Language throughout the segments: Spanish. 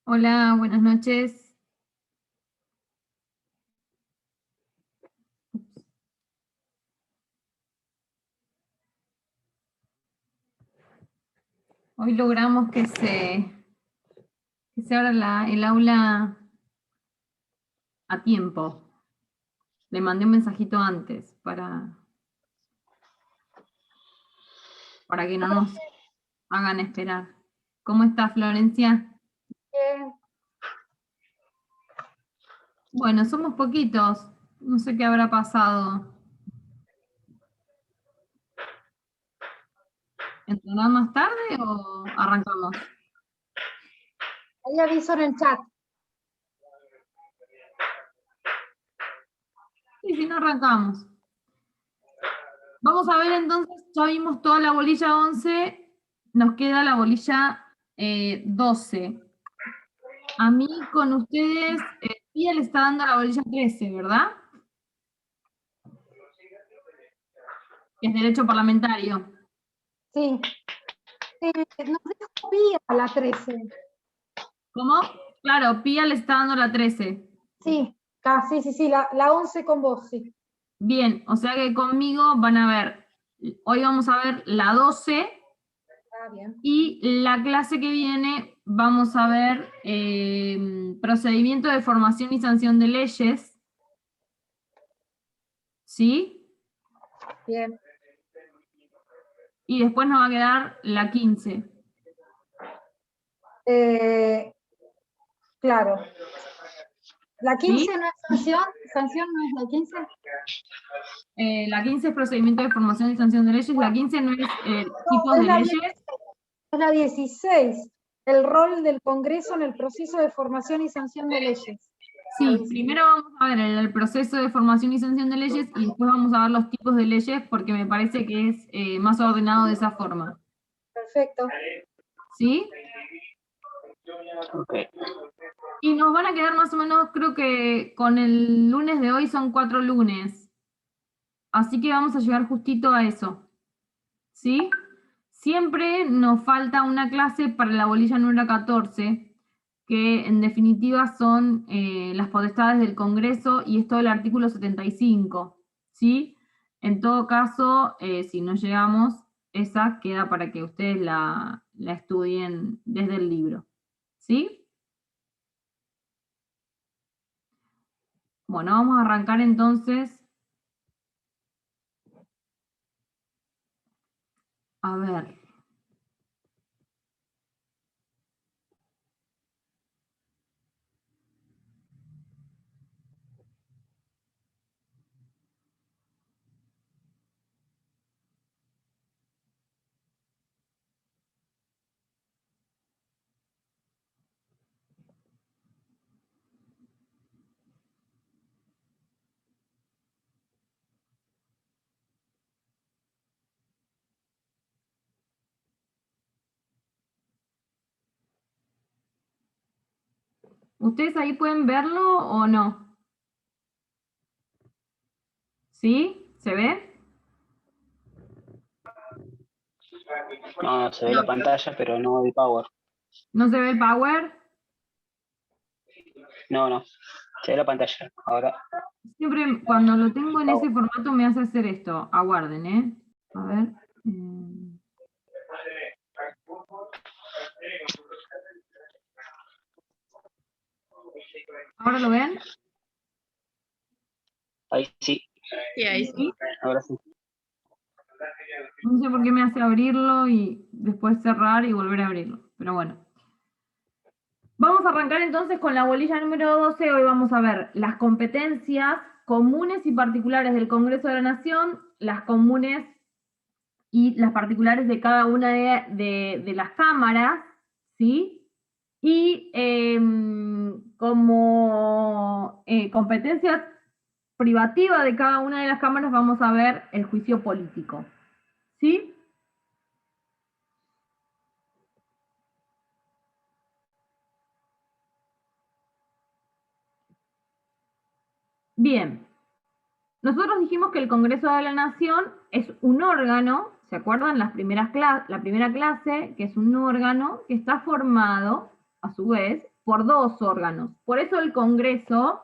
Hola, buenas noches. Hoy logramos que se abra el aula a tiempo. Le mandé un mensajito antes para que no nos hagan esperar. ¿Cómo está, Florencia? Bien. Bueno, somos poquitos. No sé qué habrá pasado. ¿Entrarán más tarde o arrancamos? Ahí aviso en el chat. Sí, si no arrancamos. Vamos a ver entonces, ya vimos toda la bolilla 11, nos queda la bolilla 12. A mí con ustedes, Pía le está dando la bolilla 13, ¿verdad? Que es derecho parlamentario. Sí. Nos dejo Pía a la 13. ¿Cómo? Claro, Pía le está dando la 13. Sí, sí, la 11 con vos, sí. Bien, o sea que conmigo van a ver, hoy vamos a ver la 12 Ah, bien. y la clase que viene vamos a ver procedimiento de formación y sanción de leyes. ¿Sí? Bien. Y después nos va a quedar la 15. Claro. ¿La 15 ¿Sí? no es sanción? ¿Sanción no es la 15? La 15 es procedimiento de formación y sanción de leyes, la 15 no es tipos No, de leyes. es la 16. El rol del Congreso en el proceso de formación y sanción de leyes. Sí, primero vamos a ver el proceso de formación y sanción de leyes y después vamos a ver los tipos de leyes porque me parece que es más ordenado de esa forma. Perfecto. ¿Sí? Ok. Y nos van a quedar más o menos, creo que con el lunes de hoy son 4 lunes. Así que vamos a llegar justito a eso. ¿Sí? Siempre nos falta una clase para la bolilla número 14, que en definitiva son las potestades del Congreso y es todo el artículo 75, ¿sí? En todo caso, si no llegamos, esa queda para que ustedes la estudien desde el libro, ¿sí? Bueno, vamos a arrancar entonces. A ver. ¿Ustedes ahí pueden verlo o no? ¿Sí? ¿Se ve? No, se ve la pantalla, pero no el power. ¿No se ve el power? No, se ve la pantalla. Ahora, Siempre cuando lo tengo en ese formato me hace hacer esto. Aguarden, ¿eh? A ver. ¿Ahora lo ven? ahí sí, Sí, ahí sí. ahora sí. No sé por qué me hace abrirlo y después cerrar y volver a abrirlo. Pero bueno. Vamos a arrancar entonces con la bolilla número 12. Hoy vamos a ver las competencias comunes y particulares del Congreso de la Nación, las comunes y las particulares de cada una de las cámaras, ¿sí? Y como competencia privativa de cada una de las cámaras vamos a ver el juicio político, ¿sí? Bien, nosotros dijimos que el Congreso de la Nación es un órgano, o ¿Se acuerdan? La primera clase, que es un órgano que está formado, a su vez, por dos órganos. Por eso el Congreso,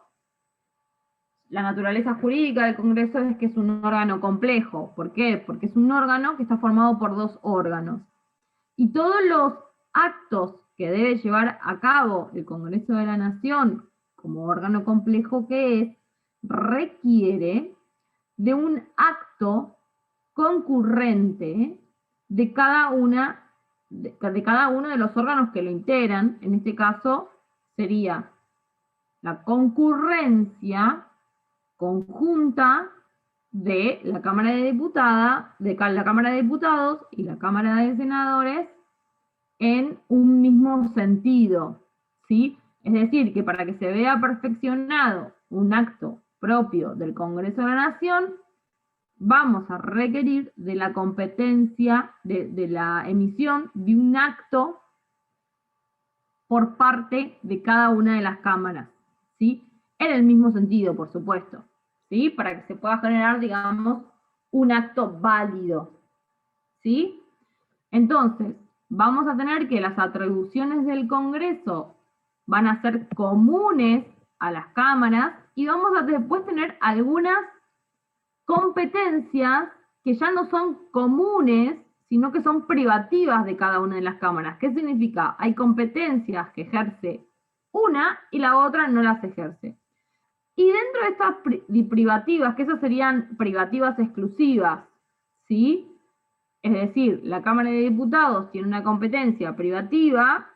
la naturaleza jurídica del Congreso es que es un órgano complejo. ¿Por qué? Porque es un órgano que está formado por dos órganos. Y todos los actos que debe llevar a cabo el Congreso de la Nación, como órgano complejo que es, requiere de un acto concurrente de cada uno de los órganos que lo integran. En este caso sería la concurrencia conjunta de la Cámara de Diputados y la Cámara de Senadores en un mismo sentido, ¿sí? Es decir, que para que se vea perfeccionado un acto propio del Congreso de la Nación, vamos a requerir de la competencia, de la emisión de un acto por parte de cada una de las cámaras, ¿sí? En el mismo sentido, por supuesto, ¿sí? Para que se pueda generar, digamos, un acto válido, ¿sí? Entonces, vamos a tener que las atribuciones del Congreso van a ser comunes a las cámaras y vamos a después tener algunas competencias que ya no son comunes, sino que son privativas de cada una de las cámaras. ¿Qué significa? Hay competencias que ejerce una y la otra no las ejerce. Y dentro de estas privativas, que esas serían privativas exclusivas, ¿sí? Es decir, la Cámara de Diputados tiene una competencia privativa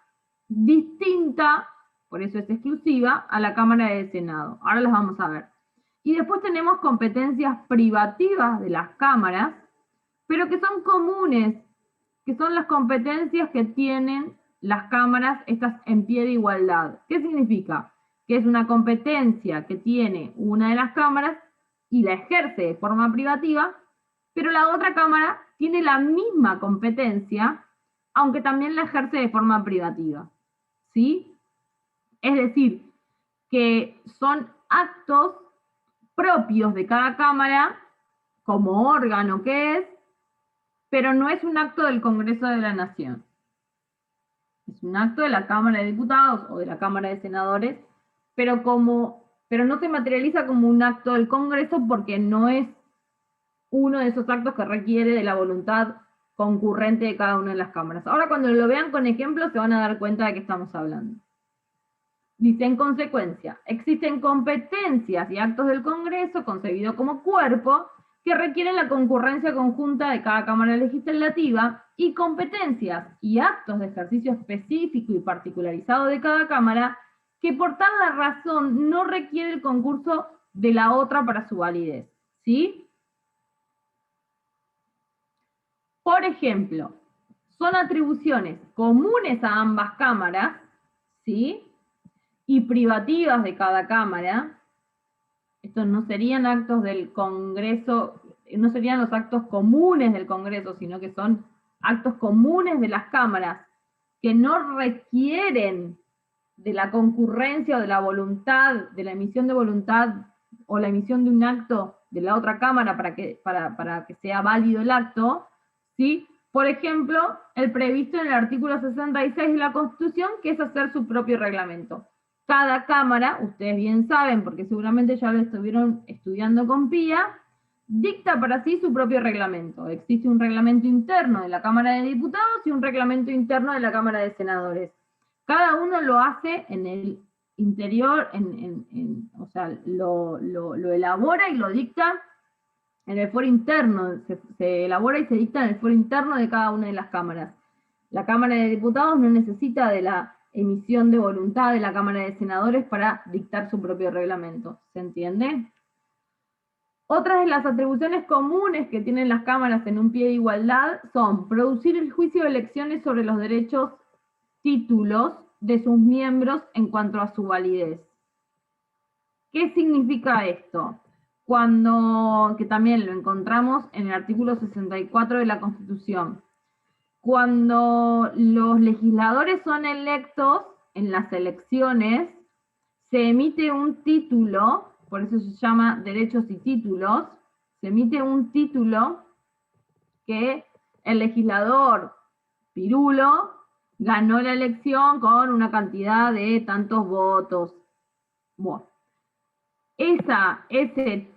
distinta, por eso es exclusiva, a la Cámara de Senado. Ahora las vamos a ver. Y después tenemos competencias privativas de las cámaras, pero que son comunes, que son las competencias que tienen las cámaras, estas en pie de igualdad. ¿Qué significa? Que es una competencia que tiene una de las cámaras y la ejerce de forma privativa, pero la otra cámara tiene la misma competencia, aunque también la ejerce de forma privativa, ¿sí? Es decir, que son actos propios de cada cámara, como órgano que es, pero no es un acto del Congreso de la Nación. Es un acto de la Cámara de Diputados o de la Cámara de Senadores, pero no se materializa como un acto del Congreso porque no es uno de esos actos que requiere de la voluntad concurrente de cada una de las cámaras. Ahora, cuando lo vean con ejemplos, se van a dar cuenta de qué estamos hablando. Dice, en consecuencia, existen competencias y actos del Congreso, concebido como cuerpo, que requieren la concurrencia conjunta de cada Cámara Legislativa, y competencias y actos de ejercicio específico y particularizado de cada Cámara, que por tal razón no requiere el concurso de la otra para su validez, ¿sí? Por ejemplo, son atribuciones comunes a ambas cámaras, ¿sí? Y privativas de cada cámara. Estos no serían actos del Congreso, no serían los actos comunes del Congreso, sino que son actos comunes de las cámaras que no requieren de la concurrencia o de la voluntad, de la emisión de voluntad o la emisión de un acto de la otra cámara para que sea válido el acto, ¿sí? Por ejemplo, el previsto en el artículo 66 de la Constitución, que es hacer su propio reglamento. Cada cámara, ustedes bien saben, porque seguramente ya lo estuvieron estudiando con Pía, dicta para sí su propio reglamento. Existe un reglamento interno de la Cámara de Diputados y un reglamento interno de la Cámara de Senadores. Cada uno lo hace en el interior, o sea, lo elabora y lo dicta en el foro interno, se elabora y se dicta en el foro interno de cada una de las cámaras. La Cámara de Diputados no necesita de la emisión de voluntad de la Cámara de Senadores para dictar su propio reglamento. ¿Se entiende? Otras de las atribuciones comunes que tienen las cámaras en un pie de igualdad son producir el juicio de elecciones sobre los derechos, títulos de sus miembros en cuanto a su validez. ¿Qué significa esto? Que también lo encontramos en el artículo 64 de la Constitución. Cuando los legisladores son electos en las elecciones, se emite un título, por eso se llama derechos y títulos, se emite un título que el legislador Pirulo ganó la elección con una cantidad de tantos votos. Bueno, ese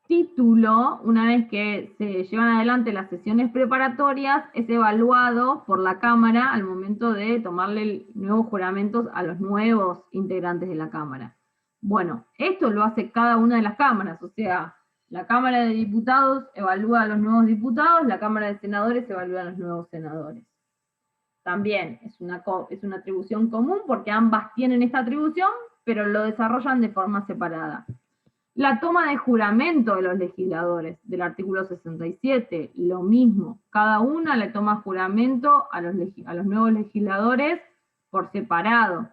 título, una vez que se llevan adelante las sesiones preparatorias, es evaluado por la Cámara al momento de tomarle nuevos juramentos a los nuevos integrantes de la Cámara. Bueno, esto lo hace cada una de las cámaras, o sea, la Cámara de Diputados evalúa a los nuevos diputados, la Cámara de Senadores evalúa a los nuevos senadores. También es una atribución común porque ambas tienen esta atribución, pero lo desarrollan de forma separada. La toma de juramento de los legisladores, del artículo 67, lo mismo. Cada una le toma juramento a los nuevos legisladores por separado.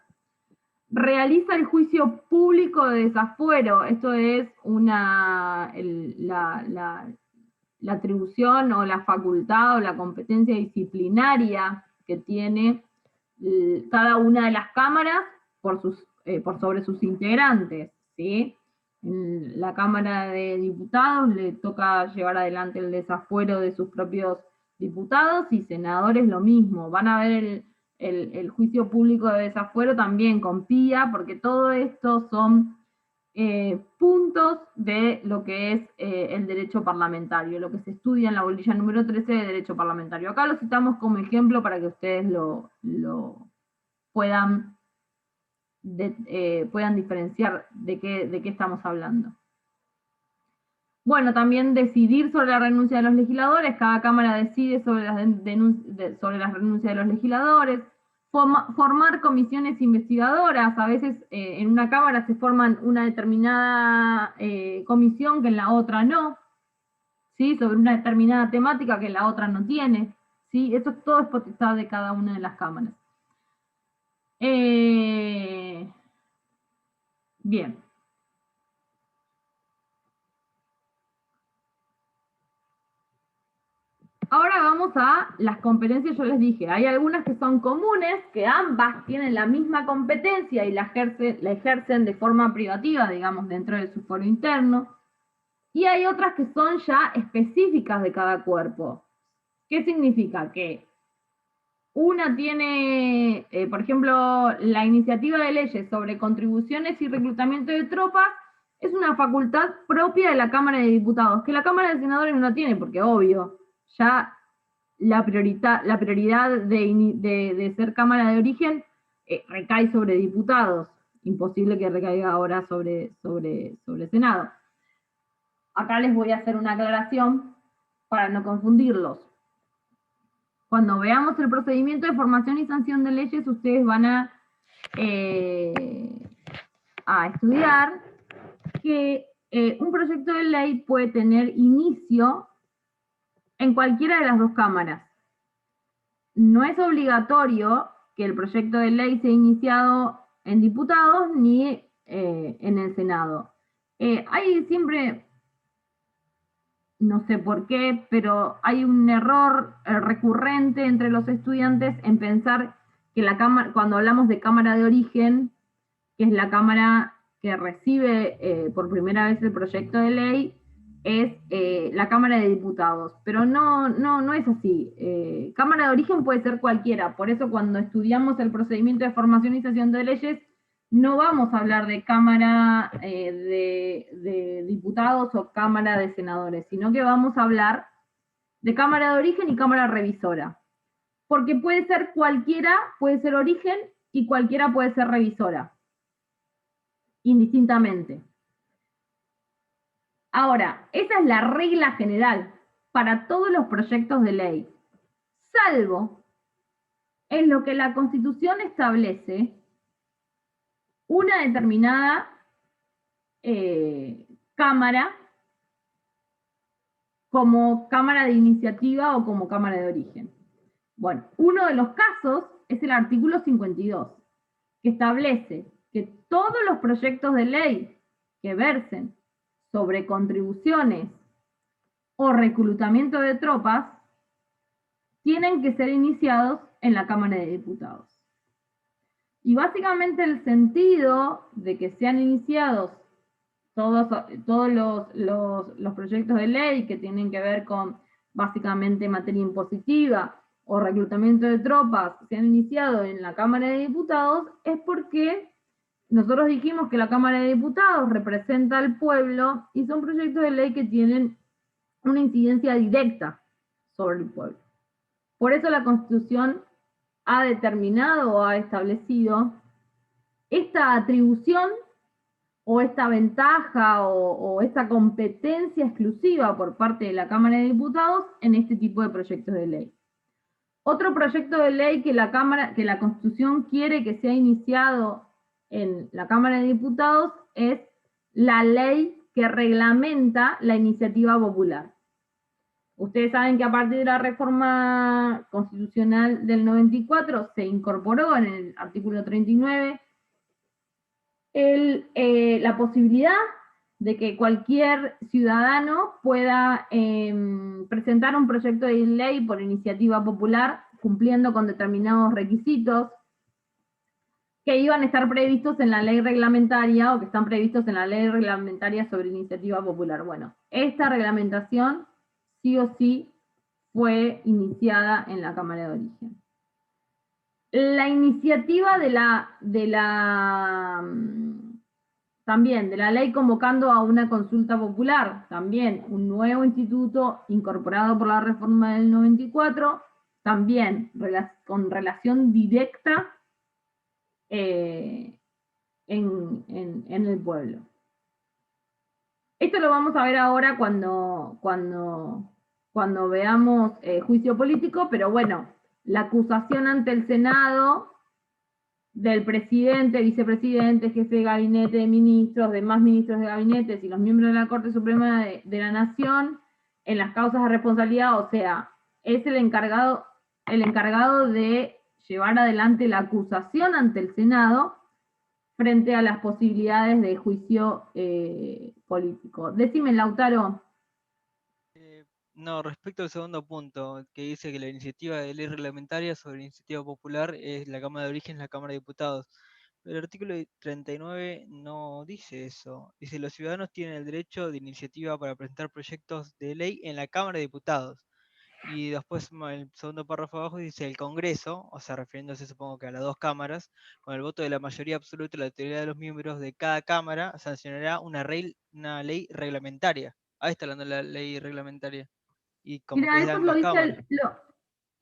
Realiza el juicio público de desafuero. Esto es la atribución o la facultad o la competencia disciplinaria que tiene cada una de las cámaras por sobre sus integrantes, ¿sí? En la Cámara de Diputados le toca llevar adelante el desafuero de sus propios diputados y senadores lo mismo. Van a ver el juicio público de desafuero también con PIA, porque todo esto son puntos de lo que es el derecho parlamentario, lo que se estudia en la bolilla número 13 de derecho parlamentario. Acá lo citamos como ejemplo para que ustedes lo puedan diferenciar de qué estamos hablando. Bueno, también decidir sobre la renuncia de los legisladores. Cada Cámara decide sobre las renuncias de los legisladores. Formar comisiones investigadoras. A veces en una Cámara se forman una determinada comisión que en la otra no, ¿sí? Sobre una determinada temática que en la otra no tiene, ¿sí? Eso todo es potestad de cada una de las cámaras. Bien. Ahora vamos a las competencias. Yo les dije, hay algunas que son comunes, que ambas tienen la misma competencia y la ejercen de forma privativa, digamos, dentro de su foro interno. Y hay otras que son ya específicas de cada cuerpo. ¿Qué significa? Que una tiene, por ejemplo, la iniciativa de leyes sobre contribuciones y reclutamiento de tropas, es una facultad propia de la Cámara de Diputados, que la Cámara de Senadores no la tiene, porque obvio, ya la prioridad de ser Cámara de origen recae sobre diputados. Imposible que recaiga ahora sobre Senado. Acá les voy a hacer una aclaración para no confundirlos. Cuando veamos el procedimiento de formación y sanción de leyes, ustedes van a estudiar que un proyecto de ley puede tener inicio en cualquiera de las dos cámaras. No es obligatorio que el proyecto de ley sea iniciado en diputados ni en el Senado. Hay siempre, no sé por qué, pero hay un error recurrente entre los estudiantes en pensar que la cámara, cuando hablamos de cámara de origen, que es la cámara que recibe por primera vez el proyecto de ley, es la Cámara de Diputados, pero no es así. Cámara de origen puede ser cualquiera, por eso cuando estudiamos el procedimiento de formación y sanción de leyes, no vamos a hablar de Cámara de Diputados o Cámara de Senadores, sino que vamos a hablar de Cámara de origen y Cámara revisora, porque puede ser cualquiera, puede ser origen y cualquiera puede ser revisora, indistintamente. Ahora, esa es la regla general para todos los proyectos de ley, salvo en lo que la Constitución establece una determinada cámara como cámara de iniciativa o como cámara de origen. Bueno, uno de los casos es el artículo 52, que establece que todos los proyectos de ley que versen sobre contribuciones o reclutamiento de tropas tienen que ser iniciados en la Cámara de Diputados. Y básicamente el sentido de que sean iniciados todos los proyectos de ley que tienen que ver con básicamente materia impositiva o reclutamiento de tropas, se han iniciado en la Cámara de Diputados, es porque nosotros dijimos que la Cámara de Diputados representa al pueblo y son proyectos de ley que tienen una incidencia directa sobre el pueblo. Por eso la Constitución ha determinado o ha establecido esta atribución o esta ventaja o esta competencia exclusiva por parte de la Cámara de Diputados en este tipo de proyectos de ley. Otro proyecto de ley que la Constitución quiere que sea iniciado en la Cámara de Diputados es la ley que reglamenta la iniciativa popular. Ustedes saben que a partir de la reforma constitucional del 94 se incorporó en el artículo 39 la posibilidad de que cualquier ciudadano pueda presentar un proyecto de ley por iniciativa popular cumpliendo con determinados requisitos que iban a estar previstos en la ley reglamentaria o que están previstos en la ley reglamentaria sobre iniciativa popular. Bueno, esta reglamentación sí o sí fue iniciada en la Cámara de Origen. La iniciativa también de la ley convocando a una consulta popular, también un nuevo instituto incorporado por la reforma del 94, también con relación directa en el pueblo. Esto lo vamos a ver ahora cuando veamos juicio político, pero bueno, la acusación ante el Senado del presidente, vicepresidente, jefe de gabinete de ministros, demás ministros de gabinetes y los miembros de la Corte Suprema de la Nación en las causas de responsabilidad, o sea, es el encargado de llevar adelante la acusación ante el Senado frente a las posibilidades de juicio político. Decime, Lautaro. No, respecto al segundo punto, que dice que la iniciativa de ley reglamentaria sobre iniciativa popular es la Cámara de Origen, la Cámara de Diputados. El artículo 39 no dice eso. Dice, los ciudadanos tienen el derecho de iniciativa para presentar proyectos de ley en la Cámara de Diputados. Y después, el segundo párrafo abajo dice, el Congreso, o sea, refiriéndose supongo que a las dos cámaras, con el voto de la mayoría absoluta de la totalidad de los miembros de cada cámara, sancionará una ley reglamentaria. Ahí está hablando de la ley reglamentaria. Y como Mira, que es eso ambas cámaras.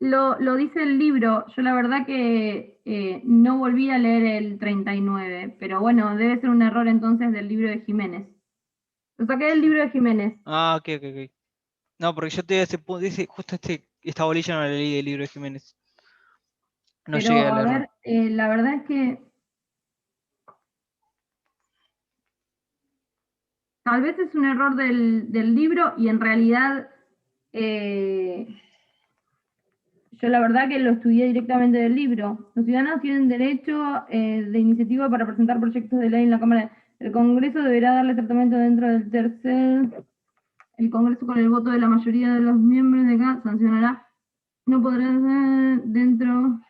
lo dice el libro. Yo la verdad que no volví a leer el 39, pero bueno, debe ser un error entonces del libro de Jiménez. Lo saqué del libro de Jiménez. Ah, ok. No, porque yo te ese punto, dice, justo esta bolilla no la leí del libro de Jiménez. No Pero llegué a a leerlo. ver, la verdad es que tal vez es un error del libro y en realidad yo la verdad que lo estudié directamente del libro. Los ciudadanos tienen derecho de iniciativa para presentar proyectos de ley en la Cámara. El Congreso deberá darle tratamiento dentro del tercer. El Congreso con el voto de la mayoría de los miembros de acá sancionará. No podrá ser dentro.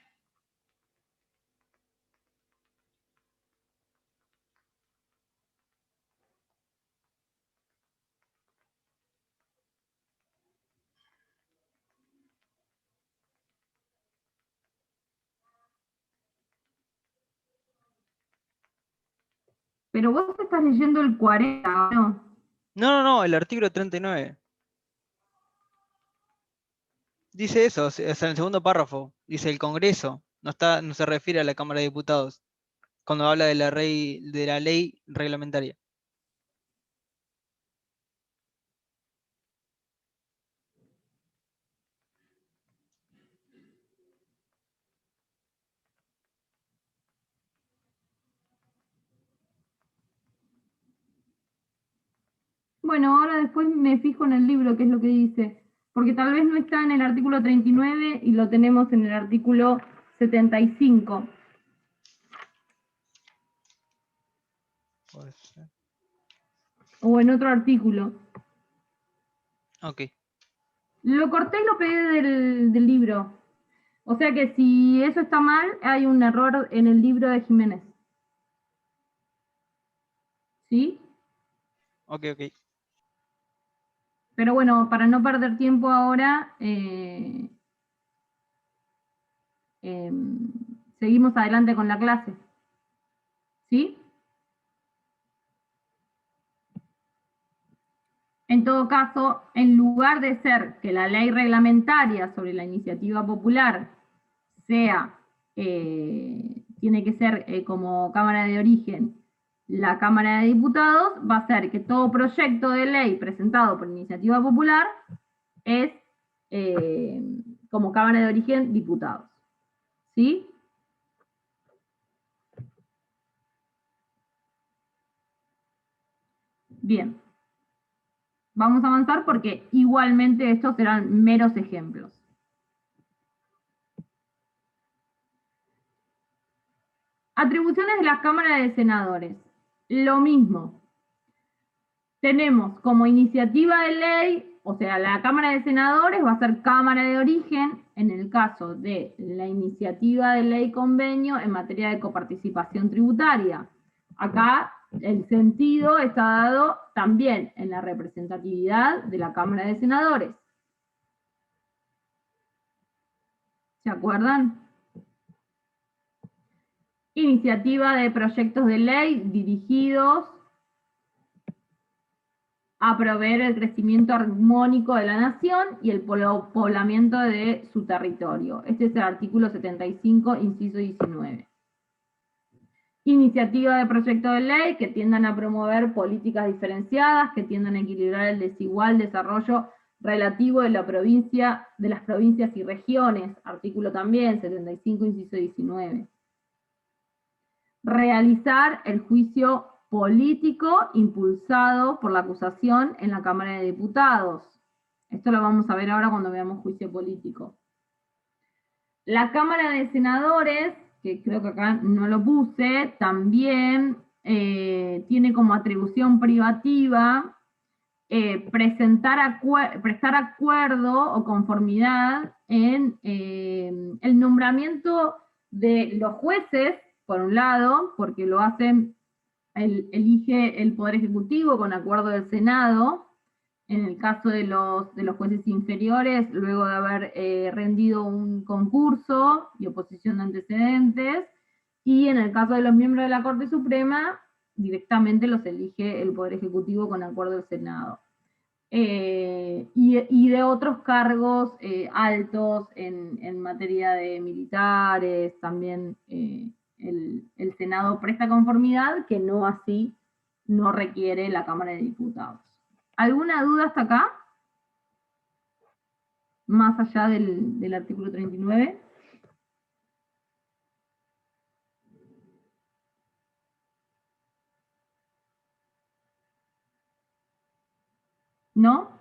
Pero vos estás leyendo el 40, ¿no? No, el artículo 39. Dice eso, o sea, en el segundo párrafo. Dice el Congreso. No se refiere a la Cámara de Diputados. Cuando habla de la ley reglamentaria. Bueno, ahora después me fijo en el libro, qué es lo que dice. Porque tal vez no está en el artículo 39 y lo tenemos en el artículo 75. Puede ser. O en otro artículo. Ok. Lo corté y lo pegué del libro. O sea que si eso está mal, hay un error en el libro de Jiménez. ¿Sí? Ok. Pero bueno, para no perder tiempo ahora, seguimos adelante con la clase. ¿Sí? En todo caso, en lugar de ser que la ley reglamentaria sobre la iniciativa popular sea, tiene que ser como Cámara de Origen la Cámara de Diputados, va a ser que todo proyecto de ley presentado por iniciativa popular es como Cámara de Origen diputados. ¿Sí? Bien. Vamos a avanzar porque igualmente estos serán meros ejemplos. Atribuciones de la Cámara de Senadores. Lo mismo. Tenemos como iniciativa de ley, o sea, la Cámara de Senadores va a ser Cámara de Origen en el caso de la iniciativa de ley convenio en materia de coparticipación tributaria. Acá el sentido está dado también en la representatividad de la Cámara de Senadores. ¿Se acuerdan? Iniciativa de proyectos de ley dirigidos a proveer el crecimiento armónico de la nación y el poblamiento de su territorio. Este es el artículo 75, inciso 19. Iniciativa de proyecto de ley que tiendan a promover políticas diferenciadas, que tiendan a equilibrar el desigual desarrollo relativo de las provincias y regiones. Artículo también, 75, inciso 19. Realizar el juicio político impulsado por la acusación en la Cámara de Diputados. Esto lo vamos a ver ahora cuando veamos juicio político. La Cámara de Senadores, que creo que acá no lo puse, también tiene como atribución privativa prestar acuerdo o conformidad en el nombramiento de los jueces, por un lado, porque lo hacen, elige el Poder Ejecutivo con acuerdo del Senado, en el caso de los jueces inferiores, luego de haber rendido un concurso y oposición de antecedentes, y en el caso de los miembros de la Corte Suprema, directamente los elige el Poder Ejecutivo con acuerdo del Senado. Y de otros cargos altos en materia de militares, también el Senado presta conformidad, que no así no requiere la Cámara de Diputados. ¿Alguna duda hasta acá? Más allá del artículo 39. ¿No?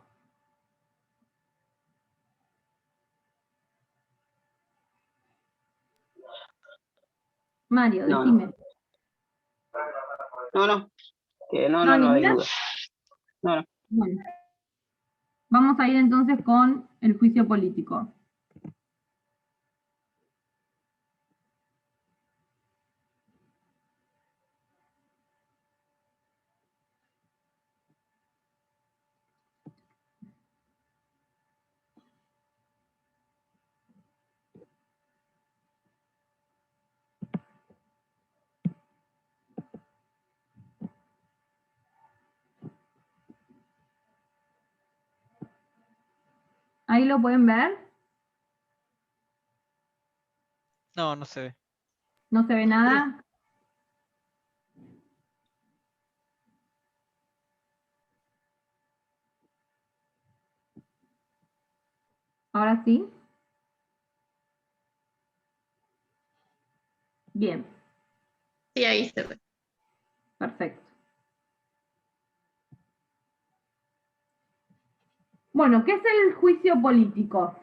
Mario, No, decime. No hay ¿ninguna? duda. No. Bueno. Vamos a ir entonces con el juicio político. ¿Ahí lo pueden ver? No, no se ve. ¿No se ve nada? ¿Ahora sí? Bien, Sí, ahí se ve. perfecto. Bueno, ¿qué es el juicio político?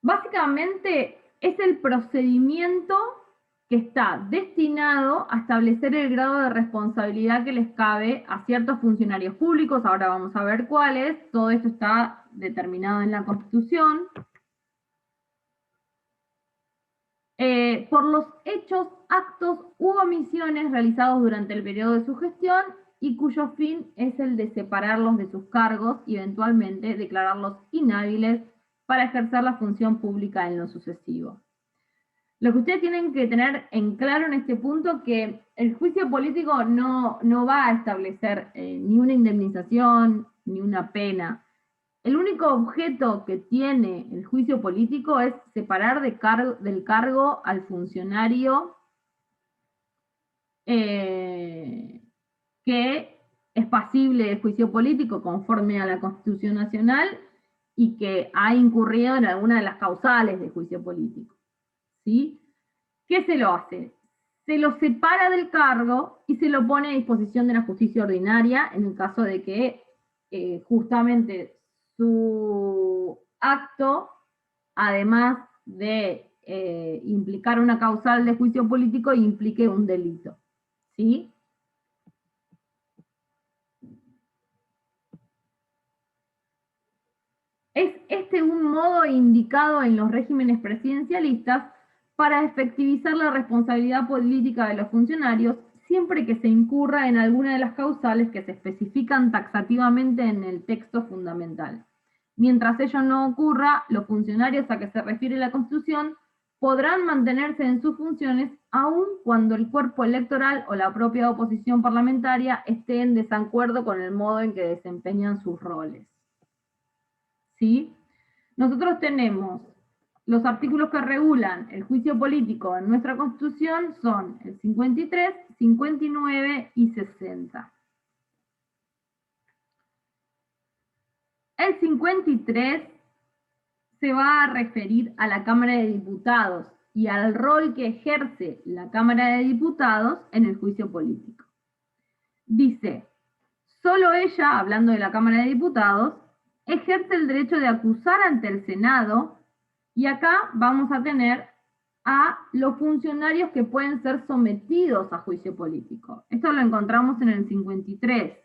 Básicamente es el procedimiento que está destinado a establecer el grado de responsabilidad que les cabe a ciertos funcionarios públicos. Ahora vamos a ver cuáles. Todo esto está determinado en la Constitución. Por los hechos, actos u omisiones realizados durante el periodo de su gestión y cuyo fin es el de separarlos de sus cargos y eventualmente declararlos inhábiles para ejercer la función pública en lo sucesivo. Lo que ustedes tienen que tener en claro en este punto que el juicio político no va a establecer ni una indemnización ni una pena. El único objeto que tiene el juicio político es separar del cargo al funcionario que es pasible de juicio político conforme a la Constitución Nacional y que ha incurrido en alguna de las causales de juicio político. ¿Sí? ¿Qué se lo hace? Se lo separa del cargo y se lo pone a disposición de la justicia ordinaria en el caso de que justamente su acto, además de implicar una causal de juicio político, implique un delito. ¿Sí? Es este un modo indicado en los regímenes presidencialistas para efectivizar la responsabilidad política de los funcionarios siempre que se incurra en alguna de las causales que se especifican taxativamente en el texto fundamental. Mientras ello no ocurra, los funcionarios a que se refiere la Constitución podrán mantenerse en sus funciones aun cuando el cuerpo electoral o la propia oposición parlamentaria esté en desacuerdo con el modo en que desempeñan sus roles. ¿Sí? Nosotros tenemos los artículos que regulan el juicio político en nuestra Constitución son el 53, 59 y 60. El 53 se va a referir a la Cámara de Diputados y al rol que ejerce la Cámara de Diputados en el juicio político. Dice, solo ella, hablando de la Cámara de Diputados, ejerce el derecho de acusar ante el Senado, y acá vamos a tener a los funcionarios que pueden ser sometidos a juicio político. Esto lo encontramos en el 53.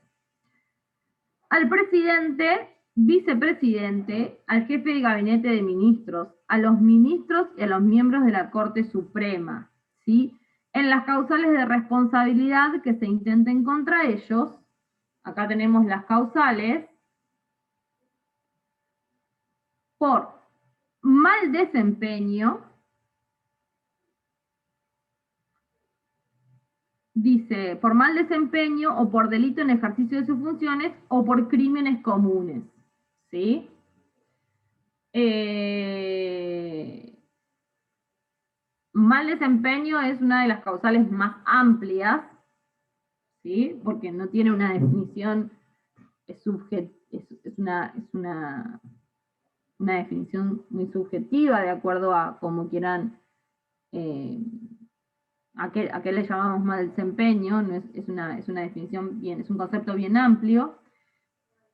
Al presidente, vicepresidente, al jefe de gabinete de ministros, a los ministros y a los miembros de la Corte Suprema, ¿sí? En las causales de responsabilidad que se intenten contra ellos, acá tenemos las causales, por mal desempeño, dice, por mal desempeño o por delito en ejercicio de sus funciones o por crímenes comunes, ¿sí? Mal desempeño es una de las causales más amplias, ¿sí? Porque no tiene una definición, es una definición muy subjetiva de acuerdo a cómo quieran, a qué le llamamos mal desempeño, no es una definición bien, es un concepto bien amplio.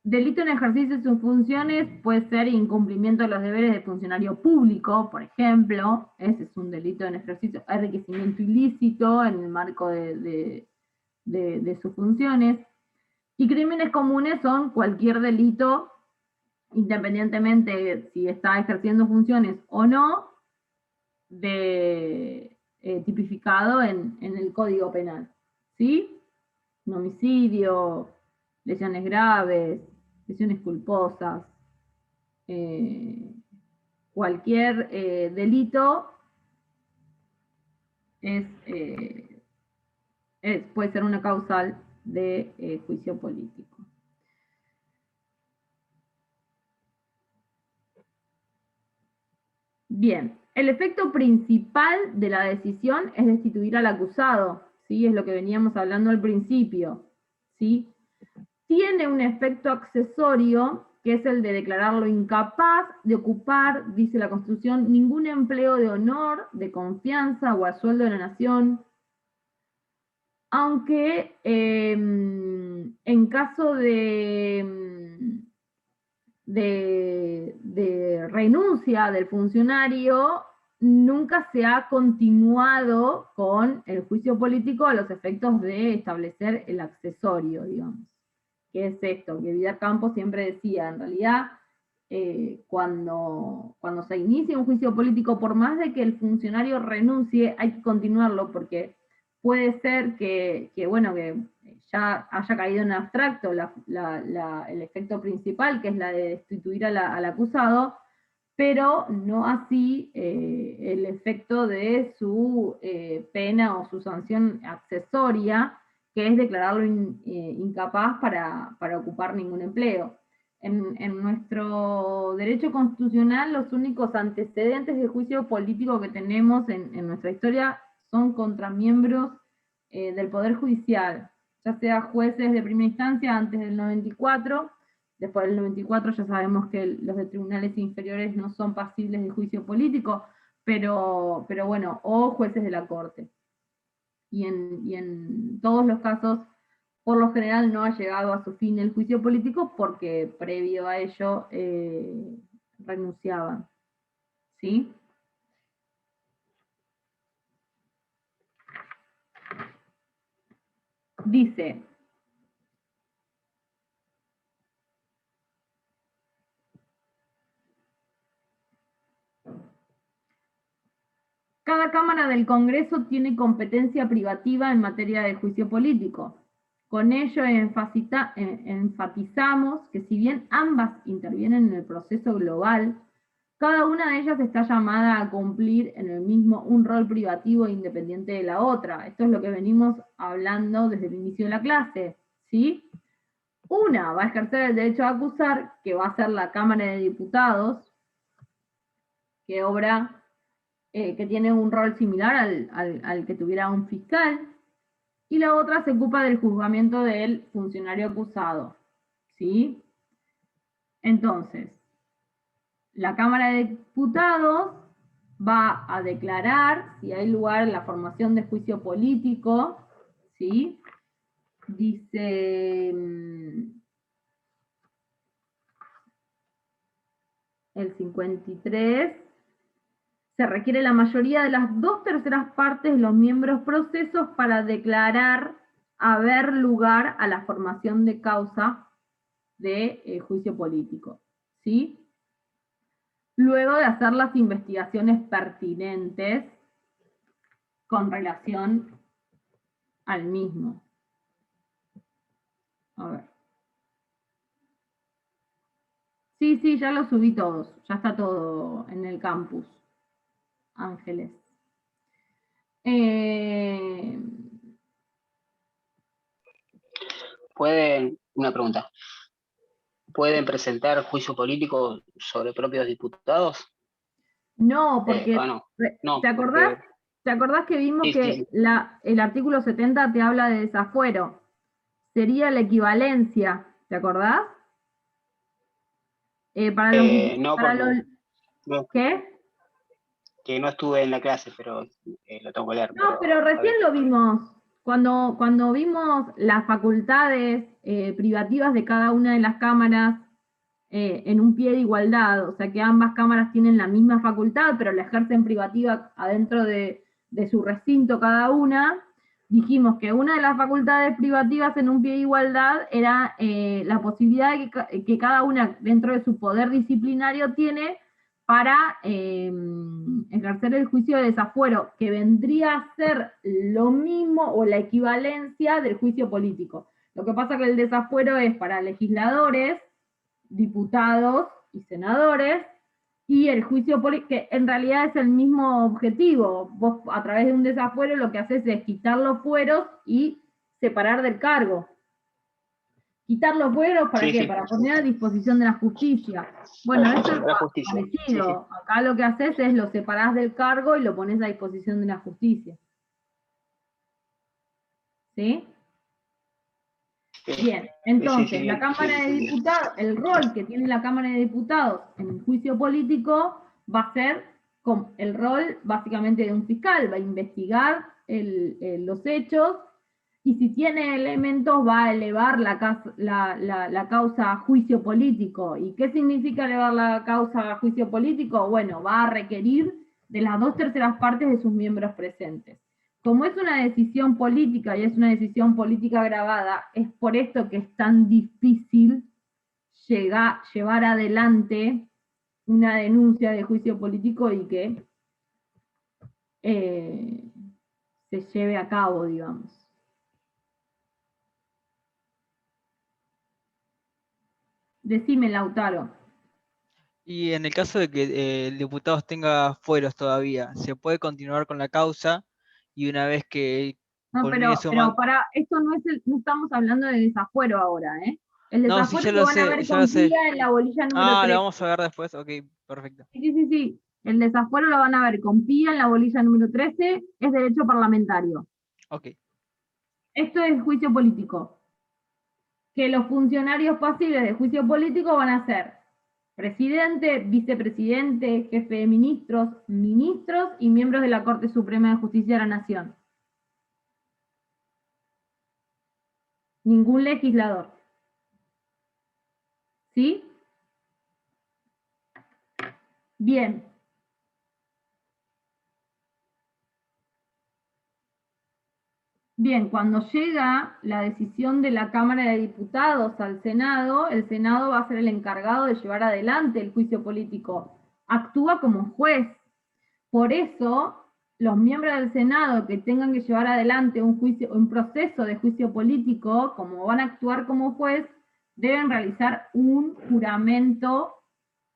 Delito en ejercicio de sus funciones puede ser incumplimiento de los deberes de funcionario público, por ejemplo, ese es un delito en ejercicio, enriquecimiento ilícito en el marco de sus funciones. Y crímenes comunes son cualquier delito, independientemente si está ejerciendo funciones o no, tipificado en el Código Penal, ¿sí? Un homicidio, lesiones graves, lesiones culposas, cualquier delito puede ser una causal de juicio político. Bien, el efecto principal de la decisión es destituir al acusado, ¿sí? Es lo que veníamos hablando al principio, ¿sí? Tiene un efecto accesorio, que es el de declararlo incapaz de ocupar, dice la Constitución, ningún empleo de honor, de confianza o a sueldo de la nación, aunque en caso de renuncia del funcionario, nunca se ha continuado con el juicio político a los efectos de establecer el accesorio, digamos. ¿Qué es esto? Que Vidal Campos siempre decía, en realidad, cuando se inicia un juicio político, por más de que el funcionario renuncie, hay que continuarlo, porque puede ser que ya haya caído en abstracto el efecto principal, que es la de destituir al acusado, pero no así el efecto de su pena o su sanción accesoria, que es declararlo incapaz para ocupar ningún empleo. En nuestro derecho constitucional, los únicos antecedentes de juicio político que tenemos en nuestra historia son contra miembros del Poder Judicial, ya sea jueces de primera instancia antes del 94, después del 94 ya sabemos que los de tribunales inferiores no son pasibles de juicio político, pero bueno, o jueces de la Corte. Y en todos los casos, por lo general, no ha llegado a su fin el juicio político porque previo a ello renunciaban. ¿Sí? Dice: cada Cámara del Congreso tiene competencia privativa en materia de juicio político. Con ello enfatizamos que si bien ambas intervienen en el proceso global, cada una de ellas está llamada a cumplir en el mismo un rol privativo e independiente de la otra. Esto es lo que venimos hablando desde el inicio de la clase, ¿sí? Una va a ejercer el derecho a acusar, que va a ser la Cámara de Diputados, que tiene un rol similar al que tuviera un fiscal, y la otra se ocupa del juzgamiento del funcionario acusado, ¿sí? Entonces, la Cámara de Diputados va a declarar si hay lugar en la formación de juicio político, ¿sí? Dice el 53, se requiere la mayoría de las 2/3 partes de los miembros procesos para declarar haber lugar a la formación de causa de juicio político, ¿sí? Luego de hacer las investigaciones pertinentes con relación al mismo. A ver. Sí, ya lo subí todos, ya está todo en el campus. Ángeles. Una pregunta. ¿Pueden presentar juicio político sobre propios diputados? No, porque no, ¿te acordás? porque... ¿Te acordás que vimos Sí, que sí. el artículo 70 te habla de desafuero? Sería la equivalencia, ¿te acordás? No, no, ¿Qué? que no estuve en la clase, pero lo tengo que leer. No, pero recién lo vimos. Cuando vimos las facultades privativas de cada una de las cámaras en un pie de igualdad, o sea que ambas cámaras tienen la misma facultad, pero la ejercen privativa adentro de su recinto cada una, dijimos que una de las facultades privativas en un pie de igualdad era la posibilidad de que cada una dentro de su poder disciplinario tiene para ejercer el juicio de desafuero, que vendría a ser lo mismo o la equivalencia del juicio político. Lo que pasa es que el desafuero es para legisladores, diputados y senadores, y el juicio político, que en realidad es el mismo objetivo. Vos a través de un desafuero lo que haces es quitar los fueros y separar del cargo. ¿Quitar los fueros para qué? Para poner a disposición de la justicia. Bueno, esto es parecido. Acá lo que haces es lo separás del cargo y lo pones a disposición de la justicia. ¿Sí? Bien, entonces la Cámara de Diputados, el rol que tiene la Cámara de Diputados en el juicio político va a ser el rol básicamente de un fiscal, va a investigar los hechos y si tiene elementos va a elevar la causa a juicio político. ¿Y qué significa elevar la causa a juicio político? Bueno, va a requerir de las 2/3 partes de sus miembros presentes. Como es una decisión política y es una decisión política grabada, es por esto que es tan difícil llevar adelante una denuncia de juicio político y que se lleve a cabo, digamos. Decime, Lautaro. Y en el caso de que el diputado tenga fueros todavía, ¿se puede continuar con la causa? Y una vez que No, culmine su pero para, esto no estamos hablando de desafuero ahora, ¿eh? El No, sí, desafuero ya lo lo van a sé, ver ya lo con sé. pila en la bolilla número Ah, lo 13. vamos a ver después, ok, perfecto. Sí, sí, sí, sí. El desafuero lo van a ver con pila en la bolilla número 13, es derecho parlamentario. Ok, Esto es juicio político. Que los funcionarios pasibles de juicio político van a ser presidente, vicepresidente, jefe de ministros, ministros y miembros de la Corte Suprema de Justicia de la Nación. Ningún legislador. ¿Sí? Bien. Bien, cuando llega la decisión de la Cámara de Diputados al Senado, el Senado va a ser el encargado de llevar adelante el juicio político. Actúa como juez. Por eso, los miembros del Senado que tengan que llevar adelante un proceso de juicio político, como van a actuar como juez, deben realizar un juramento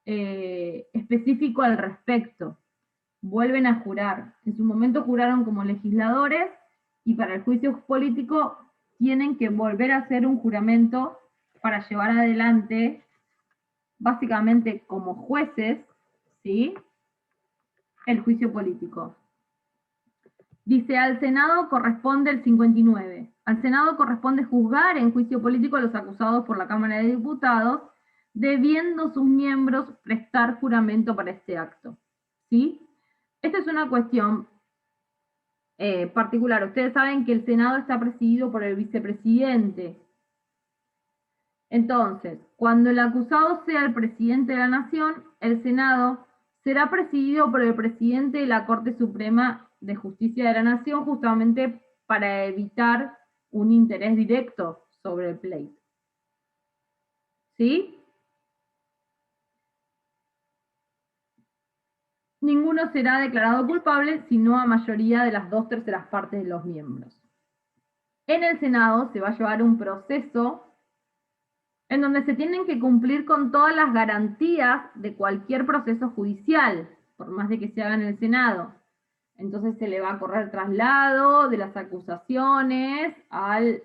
específico al respecto. Vuelven a jurar. En su momento juraron como legisladores y para el juicio político tienen que volver a hacer un juramento para llevar adelante, básicamente como jueces, ¿sí?, el juicio político. Dice, al Senado corresponde el 59. Al Senado corresponde juzgar en juicio político a los acusados por la Cámara de Diputados, debiendo sus miembros prestar juramento para este acto. ¿Sí? Esta es una cuestión particular. Ustedes saben que el Senado está presidido por el vicepresidente. Entonces, cuando el acusado sea el presidente de la Nación, el Senado será presidido por el presidente de la Corte Suprema de Justicia de la Nación, justamente para evitar un interés directo sobre el pleito. ¿Sí? Ninguno será declarado culpable, sino a mayoría de las 2/3 partes de los miembros. En el Senado se va a llevar un proceso en donde se tienen que cumplir con todas las garantías de cualquier proceso judicial, por más de que se haga en el Senado. Entonces se le va a correr traslado de las acusaciones al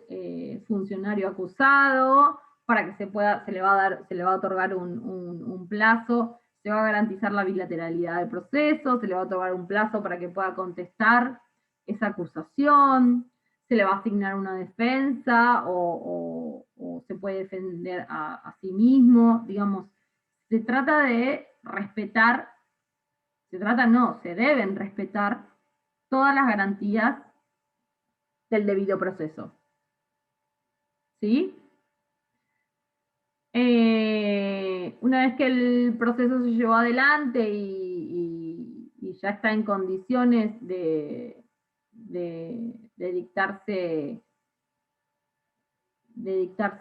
funcionario acusado, para que se le va a otorgar un plazo, se va a garantizar la bilateralidad del proceso, se le va a otorgar un plazo para que pueda contestar esa acusación, se le va a asignar una defensa o se puede defender a sí mismo, digamos. Se trata de respetar, se deben respetar todas las garantías del debido proceso. ¿Sí? Una vez que el proceso se llevó adelante y ya está en condiciones de dictarse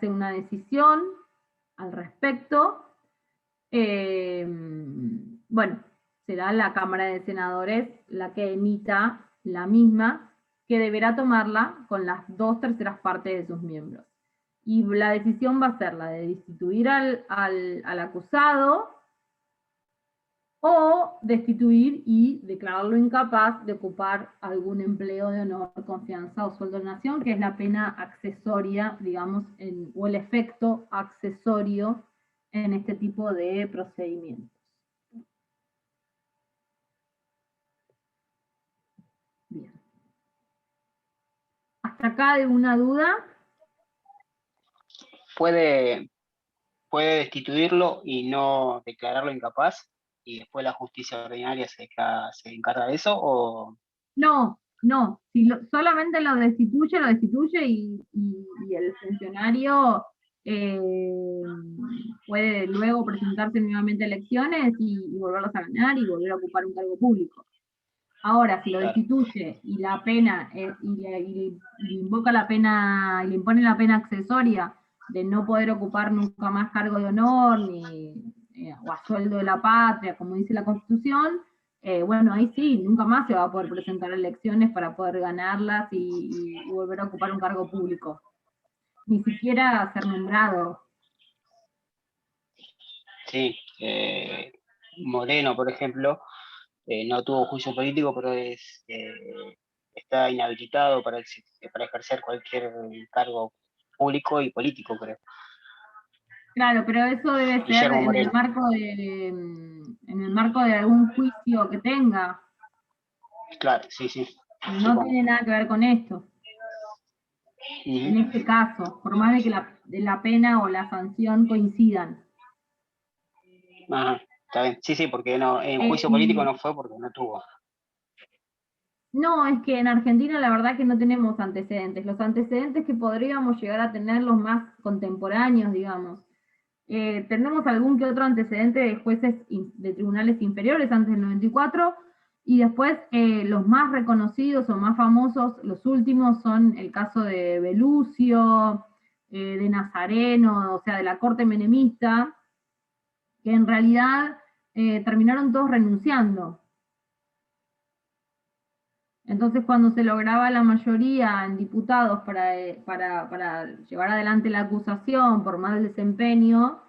una decisión al respecto, bueno, será la Cámara de Senadores la que emita la misma, que deberá tomarla con las 2/3 partes de sus miembros. Y la decisión va a ser la de destituir al acusado o destituir y declararlo incapaz de ocupar algún empleo de honor, confianza o sueldo de nación, que es la pena accesoria, digamos, o el efecto accesorio en este tipo de procedimientos. Bien. ¿Hasta acá alguna duda? ¿Puede destituirlo y no declararlo incapaz? ¿Y después la justicia ordinaria se encarga de eso? ¿O No, no. Si solamente lo destituye y el funcionario puede luego presentarse nuevamente a elecciones y volverlos a ganar y volver a ocupar un cargo público. Ahora, si lo Claro. destituye y la pena, y le invoca la pena, y le impone la pena accesoria de no poder ocupar nunca más cargo de honor, ni o a sueldo de la patria, como dice la Constitución, bueno, ahí sí, nunca más se va a poder presentar a elecciones para poder ganarlas y volver a ocupar un cargo público. Ni siquiera ser nombrado. Sí, Moreno, por ejemplo, no tuvo juicio político, pero está inhabilitado para ejercer cualquier cargo público y político, creo. Claro, pero eso debe ser Guillermo en el Moreno. marco de algún juicio que tenga. Claro, sí, sí. No Supongo. tiene nada que ver con esto. En Ujú. este caso, por más de que la pena o la sanción coincidan. Ajá, está bien. Sí, sí, porque no, en juicio político no fue porque no tuvo. No, es que en Argentina la verdad que no tenemos antecedentes. Los antecedentes que podríamos llegar a tener los más contemporáneos, digamos. Tenemos algún que otro antecedente de jueces de tribunales inferiores antes del 94, y después los más reconocidos o más famosos, los últimos, son el caso de Belucio, de Nazareno, o sea, de la corte menemista, que en realidad terminaron todos renunciando. Entonces, cuando se lograba la mayoría en diputados para llevar adelante la acusación por mal desempeño,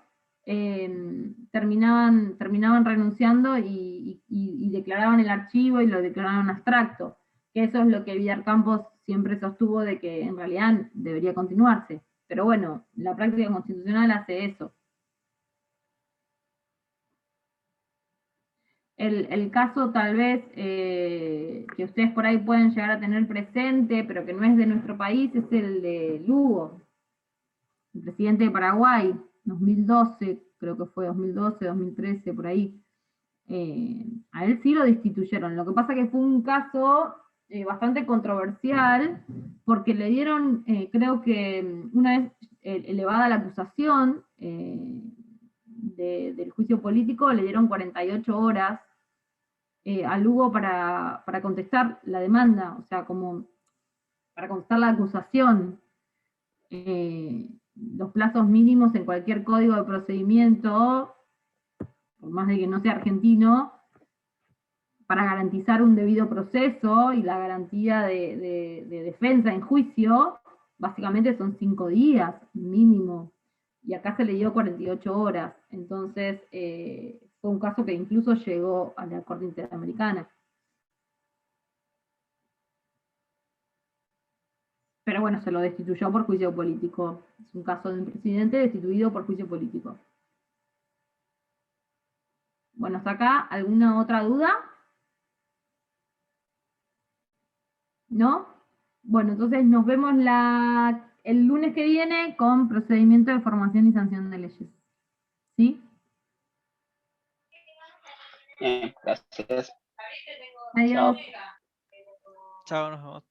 terminaban renunciando y declaraban el archivo y lo declaraban abstracto, que eso es lo que Villar Campos siempre sostuvo de que en realidad debería continuarse. Pero bueno, la práctica constitucional hace eso. El caso tal vez que ustedes por ahí pueden llegar a tener presente, pero que no es de nuestro país, es el de Lugo, el presidente de Paraguay, 2012, creo que fue 2012, 2013, por ahí. A él sí lo destituyeron. Lo que pasa que fue un caso bastante controversial, porque le dieron, creo que una vez elevada la acusación del juicio político, le dieron 48 horas a Lugo para contestar la demanda, o sea, como para contestar la acusación. Los plazos mínimos en cualquier código de procedimiento, por más de que no sea argentino, para garantizar un debido proceso y la garantía de defensa en juicio, básicamente son 5 días mínimo. Y acá se le dio 48 horas. Entonces, fue un caso que incluso llegó a la Corte Interamericana. Pero bueno, se lo destituyó por juicio político. Es un caso de un presidente destituido por juicio político. Bueno, ¿hasta acá alguna otra duda? ¿No? Bueno, entonces nos vemos el lunes que viene con procedimiento de formación y sanción de leyes. ¿Sí? Gracias. Adiós. Chao. Chao, nos vemos.